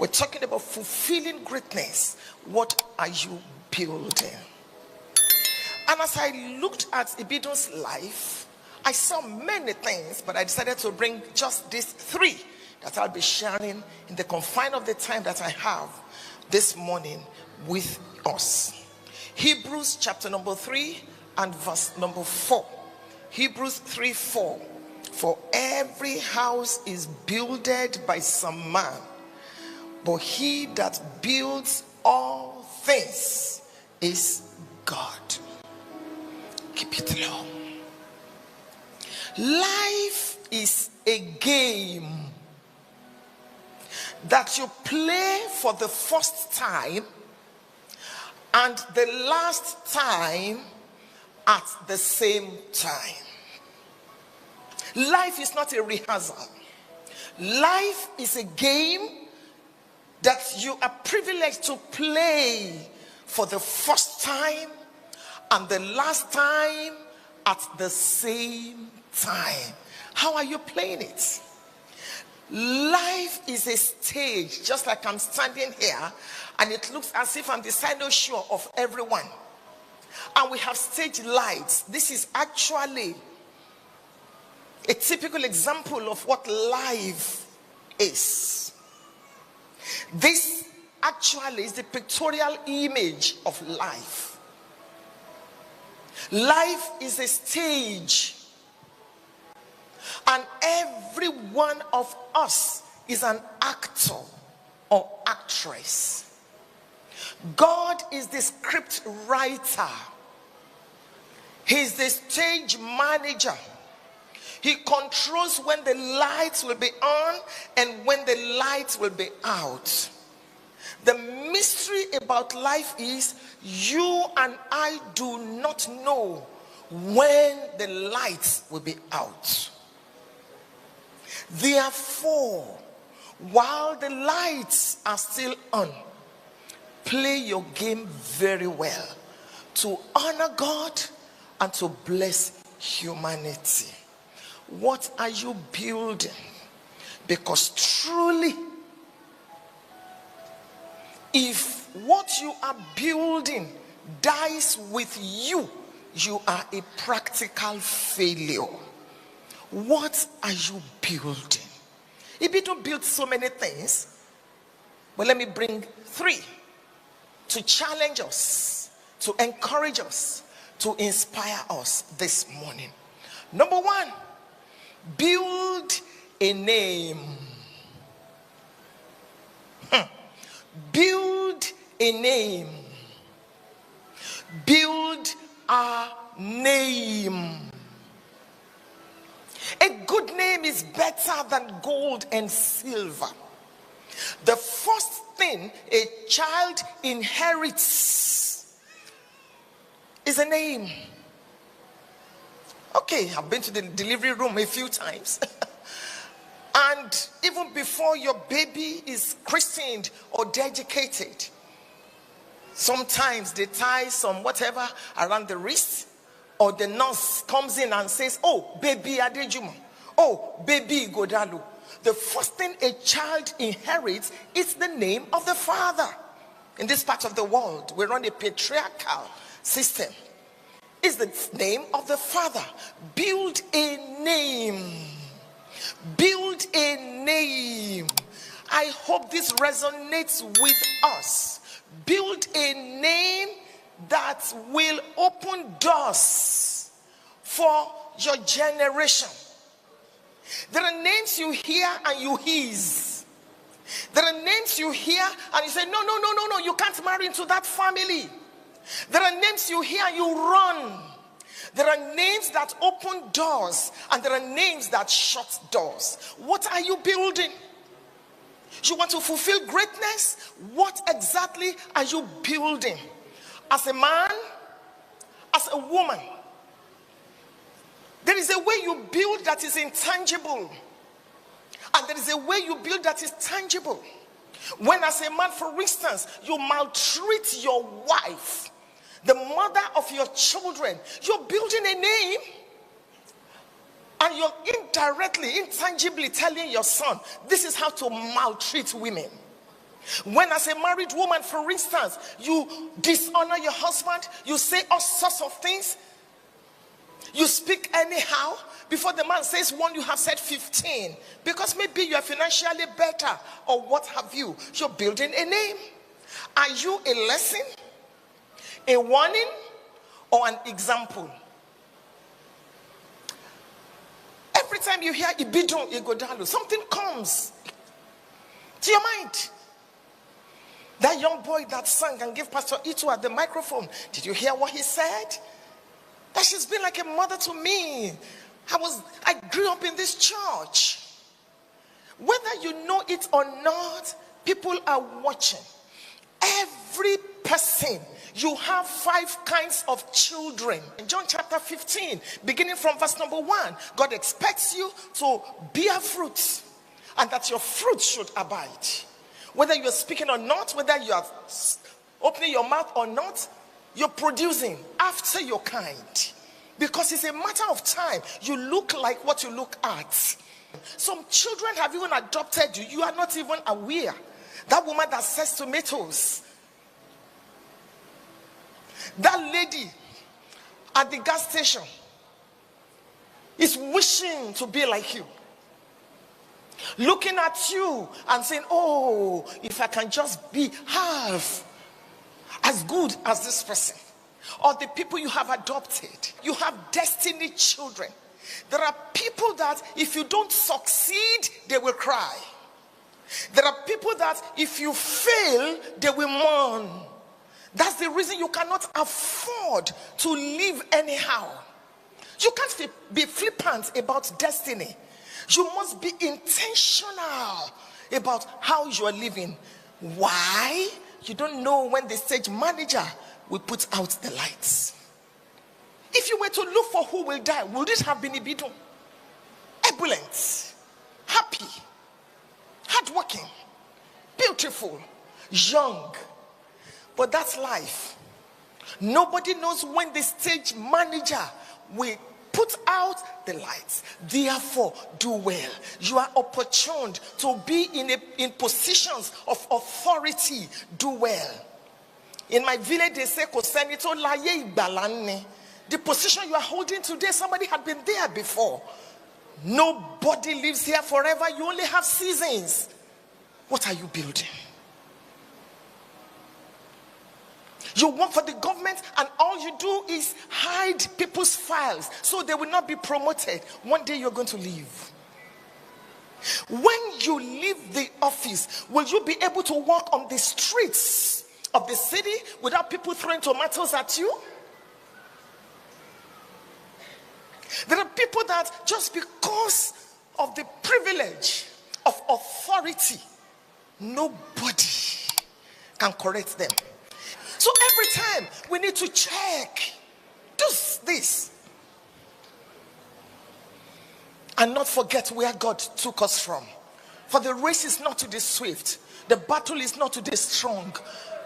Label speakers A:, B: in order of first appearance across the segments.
A: We're talking about fulfilling greatness. What are you building? And as I looked at Ibidun's life, I saw many things, but I decided to bring just these three that I'll be sharing in the confine of the time that I have this morning with us. Hebrews chapter number 3 and verse number 4. Hebrews 3:4. For every house is builded by some man, but he that builds all things is God. Keep it low. Life is a game that you play for the first time and the last time at the same time. Life is not a rehearsal. Life is a game that you are privileged to play for the first time and the last time at the same time. How are you playing it? Life is a stage, just like I'm standing here, and it looks as if I'm the cynosure of everyone. And we have stage lights. This is actually a typical example of what life is. This actually is the pictorial image of life. Life is a stage, and every one of us is an actor or actress. God is the script writer. He's the stage manager. He controls when the lights will be on and when the lights will be out. The mystery about life is you and I do not know when the lights will be out. Therefore, while the lights are still on, play your game very well to honor God and to bless humanity. What are you building? Because truly, if what you are building dies with you, you are a practical failure. What are you building? If you don't build so many things, but let me bring three to challenge us, to encourage us, to inspire us this morning. Number one, build a name. Build a name. Build a name. A good name is better than gold and silver. The first thing a child inherits is a name. Okay, I've been to the delivery room a few times. And even before your baby is christened or dedicated, sometimes they tie some whatever around the wrist, or the nurse comes in and says, oh, baby Adejumo, oh, baby Godalu. The first thing a child inherits is the name of the father. In this part of the world, we run a patriarchal system. It's the name of the father. Build a name. Build a name. I hope this resonates with us. Build a name that will open doors for your generation. There are names you hear and you hiss. There are names you hear and you say, no, you can't marry into that family. There are names you hear and you run. There are names that open doors and there are names that shut doors. What are you building? You want to fulfill greatness? What exactly are you building? As a man, as a woman, there is a way you build that is intangible, and there is a way you build that is tangible. When as a man, for instance, you maltreat your wife, the mother of your children, you're building a name, and you're indirectly, intangibly telling your son, this is how to maltreat women. When as a married woman, for instance, you dishonor your husband, you say all sorts of things, you speak anyhow, before the man says one, you have said 15, because maybe you are financially better or what have you. You're building a name. Are you a lesson, a warning, or an example? Every time you hear Ibidun Igodalu, something comes to your mind. That young boy that sang and gave Pastor Itu at the microphone, did you hear what he said? That she's been like a mother to me. I grew up in this church. Whether you know it or not, people are watching. Every person, you have 5 kinds of children. In John chapter 15, beginning from verse number 1, God expects you to bear fruit, and that your fruit should abide. Whether you're speaking or not, whether you are opening your mouth or not, you're producing after your kind. Because it's a matter of time. You look like what you look at. Some children have even adopted you. You are not even aware. That woman that sells tomatoes, that lady at the gas station is wishing to be like you. Looking at you and saying, oh, if I can just be half as good as this person. Or the people you have adopted. You have destiny children. There are people that if you don't succeed, they will cry. There are people that if you fail, they will mourn. That's the reason you cannot afford to live anyhow. You can't be flippant about destiny. You must be intentional about how you are living. Why? You don't know when the stage manager will put out the lights. If you were to look for who will die, would it have been Ibidun? Ebullient, happy, hardworking, beautiful, young. But that's life. Nobody knows when the stage manager will put out the lights. Therefore, do well. You are opportuned to be in positions of authority. Do well. In my village, they say, the position you are holding today, somebody had been there before. Nobody lives here forever. You only have seasons. What are you building? You work for the government and all you do is hide people's files so they will not be promoted. One day you're going to leave. When you leave the office, will you be able to walk on the streets of the city without people throwing tomatoes at you? There are people that just because of the privilege of authority, nobody can correct them. So every time we need to check, do this, and not forget where God took us from. For the race is not to the swift, the battle is not to the strong.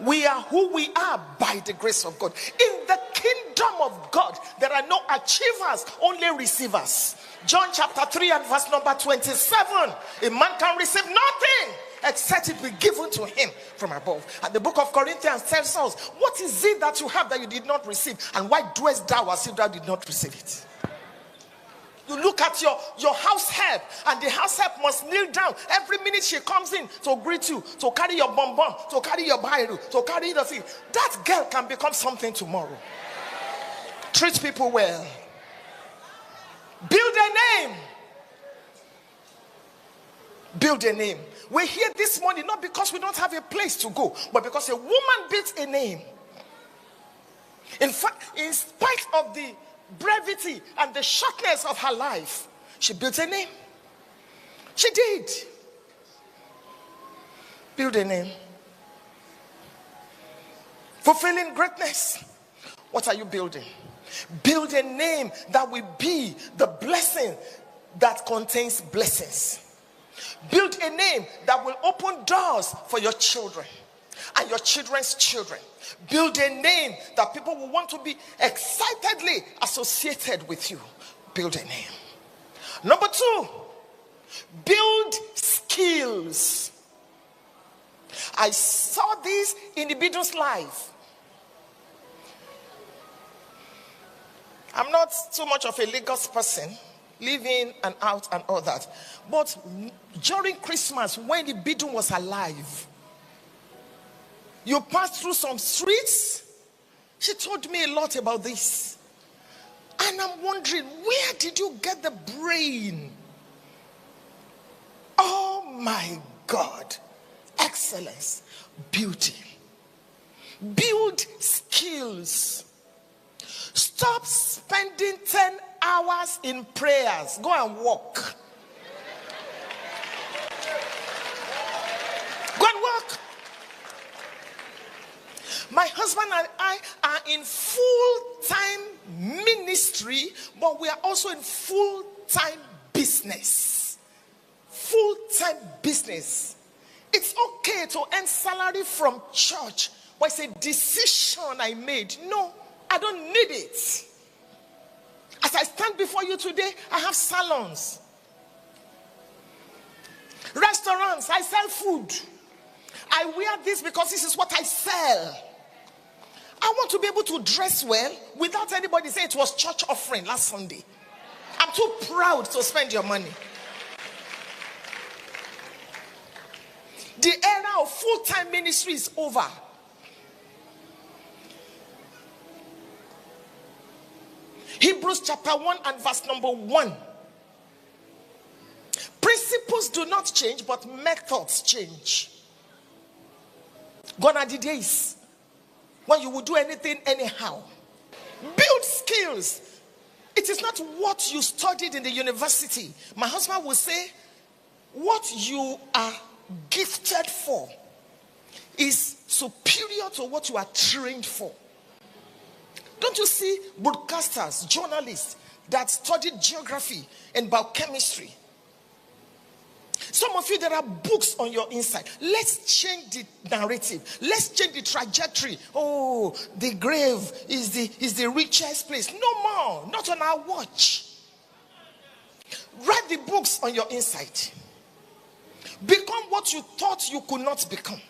A: We are who we are by the grace of God. In the kingdom of God, there are no achievers, only receivers. John chapter 3 and verse number 27. A man can receive nothing except it be given to him from above. And the book of Corinthians tells us, what is it that you have that you did not receive? And why dwellest thou as if thou did not receive it? You look at your house help, and the house help must kneel down every minute she comes in to greet you, to carry your bonbon, to carry your Bible, to carry the thing. That girl can become something tomorrow. Treat people well. Build a name. Build a name. We're here this morning not because we don't have a place to go, but because a woman built a name. In fact, in spite of the brevity and the shortness of her life, she built a name. She did. Build a name. Fulfilling greatness. What are you building? Build a name that will be the blessing that contains blessings. Build a name that will open doors for your children and your children's children. Build a name that people will want to be excitedly associated with you. Build a name. Number 2, build skills. I saw this in the Bidun's life. I'm not too much of a Lagos person, living and out and all that. But during Christmas, when the Bidun was alive, you passed through some streets. She told me a lot about this. And I'm wondering, where did you get the brain? Oh my God. Excellence. Beauty. Build skills. Stop spending 10 hours in prayers. Go and walk. Go and walk. My husband and I are in full-time ministry, but we are also in full-time business. Full-time business. It's okay to earn salary from church, but it's a decision I made. No, I don't need it. As I stand before you today, I have salons, restaurants, I sell food. I wear this because this is what I sell. I want to be able to dress well without anybody saying it was church offering last Sunday. I'm too proud to spend your money. The era of full-time ministry is over. Hebrews chapter 1 and verse number 1. Principles do not change, but methods change. Gone are the days when you will do anything anyhow. Build skills. It is not what you studied in the university. My husband will say, what you are gifted for is superior to what you are trained for. Don't you see broadcasters, journalists that studied geography and biochemistry? Some of you, there are books on your inside. Let's change the narrative. Let's change the trajectory. Oh, the grave is the richest place. No more. Not on our watch. Write the books on your inside. Become what you thought you could not become.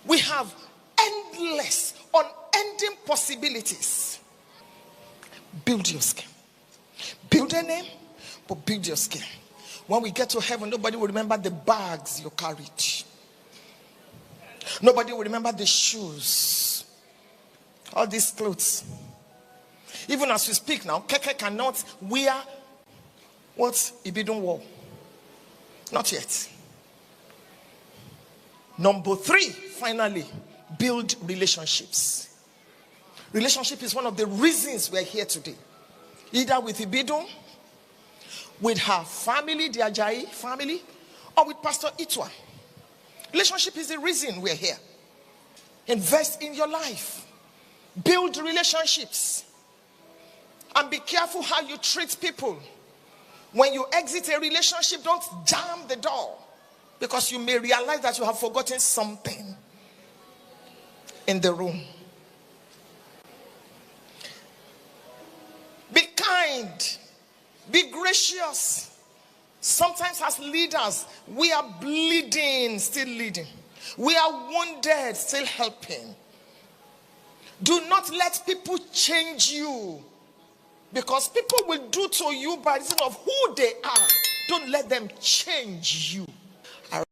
A: We have endless, unending possibilities. Build your skill. Build a name, but build your skill. When we get to heaven, nobody will remember the bags you carried. Nobody will remember the shoes. All these clothes. Even as we speak now, Keke cannot wear what Ibidun wore. Not yet. Number 3, finally, build relationships. Relationship is one of the reasons we're here today. Either with Ibidun, with her family, the Ajayi family, or with Pastor Itwa. Relationship is the reason we're here. Invest in your life. Build relationships. And be careful how you treat people. When you exit a relationship, don't jam the door, because you may realize that you have forgotten something in the room. Be kind. Be gracious. Sometimes as leaders, we are bleeding, still leading. We are wounded, still helping. Do not let people change you, because people will do to you by reason of who they are. Don't let them change you.